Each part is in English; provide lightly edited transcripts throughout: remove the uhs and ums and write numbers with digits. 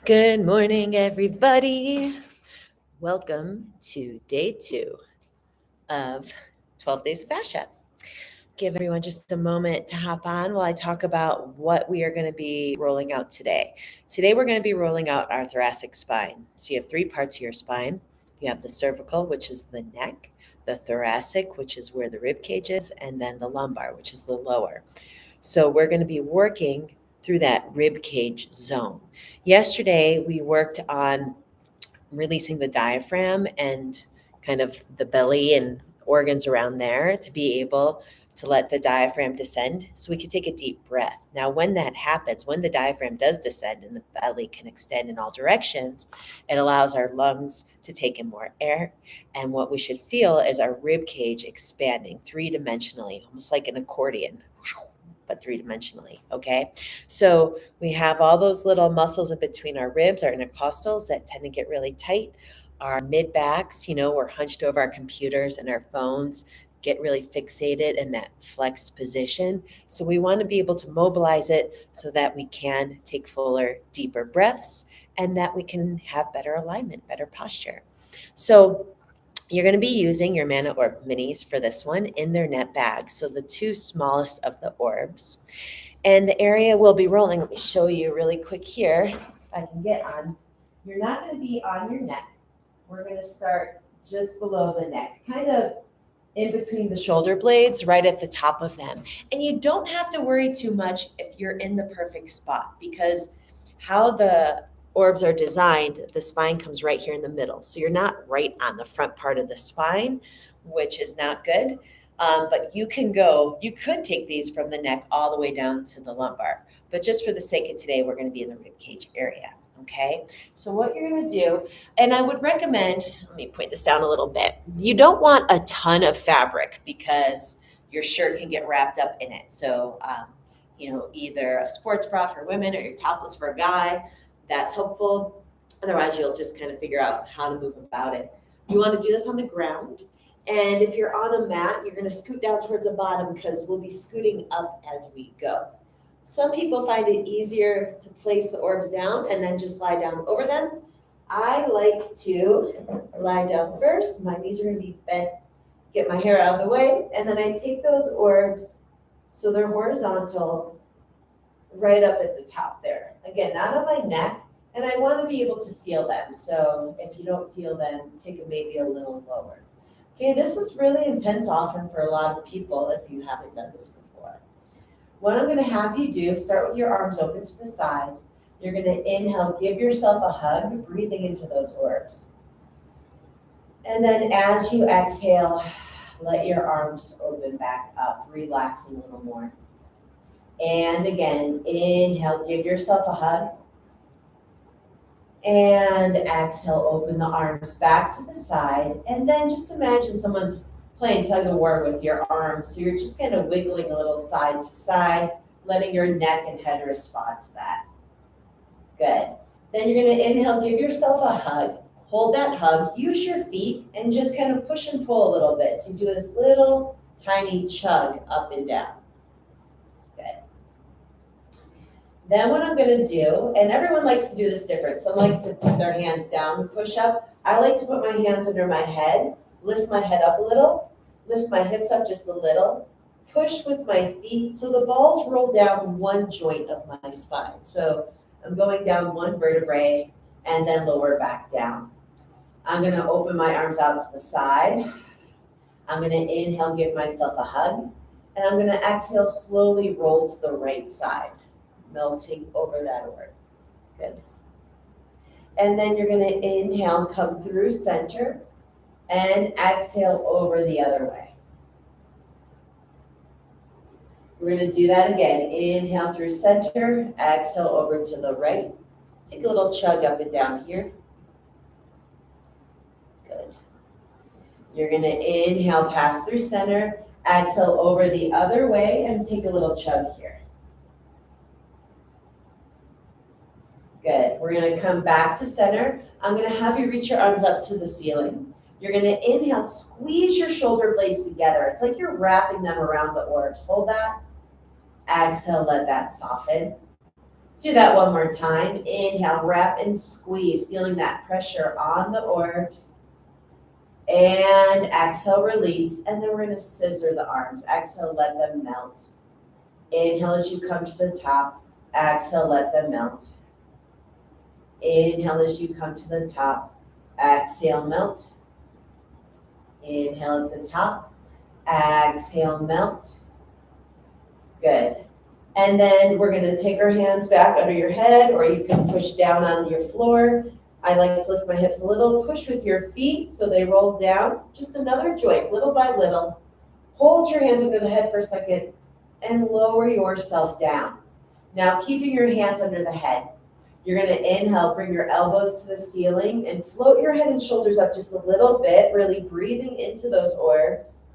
Good morning, everybody. Welcome to day 2 of 12 Days of Fascia. Give everyone just a moment to hop on while I talk about what we are going to be rolling out today. Today, we're going to be rolling out our thoracic spine. So, you have 3 parts of your spine. You have the cervical, which is the neck, the thoracic, which is where the rib cage is, and then the lumbar, which is the lower. So we're going to be working through that rib cage zone. Yesterday, we worked on releasing the diaphragm and kind of the belly and organs around there to be able to let the diaphragm descend so we could take a deep breath. Now, when that happens, when the diaphragm does descend and the belly can extend in all directions, it allows our lungs to take in more air. And what we should feel is our rib cage expanding 3-dimensionally, almost like an accordion, but 3-dimensionally. Okay. So we have all those little muscles in between our ribs, our intercostals that tend to get really tight. Our mid backs, we're hunched over our computers and our phones, get really fixated in that flexed position. So we want to be able to mobilize it so that we can take fuller, deeper breaths and that we can have better alignment, better posture. So you're going to be using your Mana Orb Minis for this one in their net bag. So the 2 smallest of the orbs. And the area we'll be rolling, let me show you really quick here, if I can get on. You're not going to be on your neck. We're going to start just below the neck, kind of in between the shoulder blades, right at the top of them. And you don't have to worry too much if you're in the perfect spot, because how the orbs are designed, the spine comes right here in the middle. So you're not right on the front part of the spine, which is not good. But you could take these from the neck all the way down to the lumbar. But just for the sake of today, we're going to be in the rib cage area. Okay. So what you're going to do, and I would recommend, let me point this down a little bit. You don't want a ton of fabric because your shirt can get wrapped up in it. So, either a sports bra for women or your topless for a guy, that's helpful. Otherwise, you'll just kind of figure out how to move about it. You want to do this on the ground. And if you're on a mat, you're going to scoot down towards the bottom because we'll be scooting up as we go. Some people find it easier to place the orbs down and then just lie down over them. I like to lie down first. My knees are going to be bent, get my hair out of the way, and then I take those orbs so they're horizontal right up at the top there. Again, not on my neck, and I want to be able to feel them. So if you don't feel them, take it maybe a little lower. Okay, this is really intense often for a lot of people if you haven't done this before. What I'm going to have you do, start with your arms open to the side. You're going to inhale, give yourself a hug, breathing into those orbs. And then as you exhale, let your arms open back up, relaxing a little more. And again, inhale, give yourself a hug. And exhale, open the arms back to the side. And then just imagine someone's playing tug of war with your arms. So you're just kind of wiggling a little side to side, letting your neck and head respond to that. Good. Then you're going to inhale, give yourself a hug. Hold that hug. Use your feet and just kind of push and pull a little bit. So you do this little tiny chug up and down. Good. Then what I'm going to do, and everyone likes to do this different. Some like to put their hands down and push up. I like to put my hands under my head, lift my head up a little, lift my hips up just a little, push with my feet so the balls roll down one joint of my spine. So I'm going down one vertebrae and then lower back down. I'm going to open my arms out to the side. I'm going to inhale, give myself a hug, and I'm going to exhale, slowly roll to the right side, melting over that orb. Good. And then you're going to inhale, come through center, and exhale over the other way. We're going to do that again. Inhale through center, exhale over to the right. Take a little chug up and down here. Good. You're going to inhale, pass through center, exhale over the other way, and take a little chug here. Good. We're going to come back to center. I'm going to have you reach your arms up to the ceiling. You're going to inhale, squeeze your shoulder blades together. It's like you're wrapping them around the orbs. Hold that. Exhale, let that soften. Do that one more time. Inhale, wrap and squeeze, feeling that pressure on the orbs. And exhale, release. And then we're going to scissor the arms. Exhale, let them melt. Inhale as you come to the top. Exhale, let them melt. Inhale as you come to the top. Exhale, melt. Inhale at the top. Exhale, melt. Good. And then we're going to take our hands back under your head, or you can push down on your floor. I like to lift my hips a little. Push with your feet so they roll down. Just another joint, little by little. Hold your hands under the head for a second and lower yourself down. Now, keeping your hands under the head, you're going to inhale, bring your elbows to the ceiling and float your head and shoulders up just a little bit, really breathing into those orbs.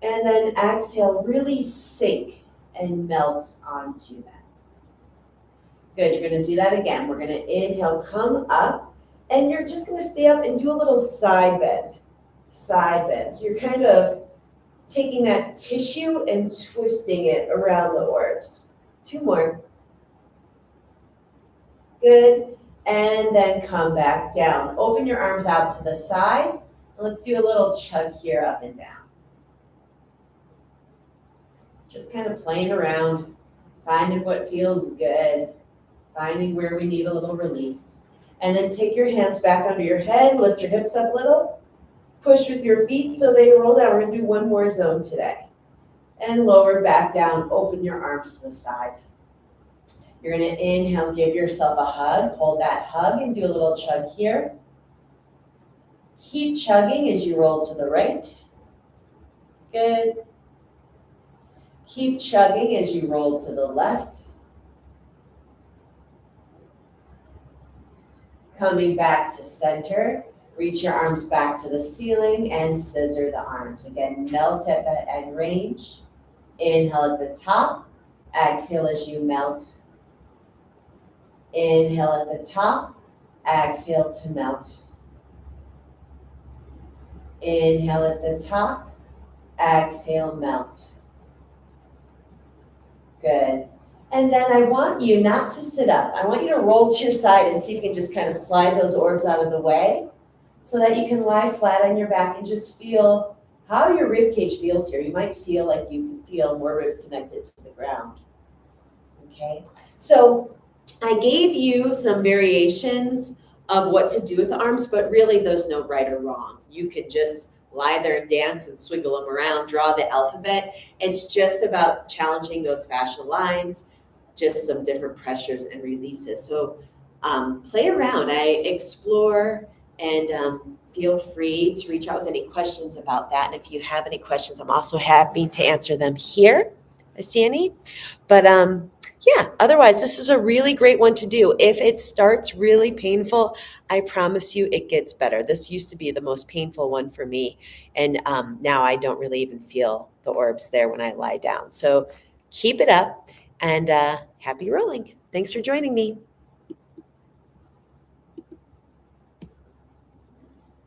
And then exhale, really sink and melt onto them. Good, you're going to do that again. We're going to inhale, come up, and you're just going to stay up and do a little side bend. Side bend. So you're kind of taking that tissue and twisting it around the orbs. 2 more. Good. And then come back down. Open your arms out to the side. And let's do a little chug here, up and down. Just kind of playing around, finding what feels good, finding where we need a little release. And then take your hands back under your head, lift your hips up a little, push with your feet so they roll down. We're going to do one more zone today. And lower back down, open your arms to the side. You're going to inhale, give yourself a hug, hold that hug and do a little chug here. Keep chugging as you roll to the right. Good. Keep chugging as you roll to the left. Coming back to center, reach your arms back to the ceiling and scissor the arms. Again, melt at that end range. Inhale at the top, exhale as you melt. Inhale at the top, exhale to melt. Inhale at the top, exhale, melt. Good. And then I want you not to sit up. I want you to roll to your side and see if you can just kind of slide those orbs out of the way so that you can lie flat on your back and just feel how your rib cage feels here. You might feel like you can feel more ribs connected to the ground. Okay. So I gave you some variations of what to do with the arms, but really there's no right or wrong. You could just lie there and dance and swiggle them around, draw the alphabet. It's just about challenging those fascial lines, just some different pressures and releases. So play around, explore, and feel free to reach out with any questions about that. And if you have any questions, I'm also happy to answer them here. I see any. But yeah, otherwise, this is a really great one to do. If it starts really painful, I promise you it gets better. This used to be the most painful one for me. And now I don't really even feel the orbs there when I lie down. So keep it up and happy rolling. Thanks for joining me.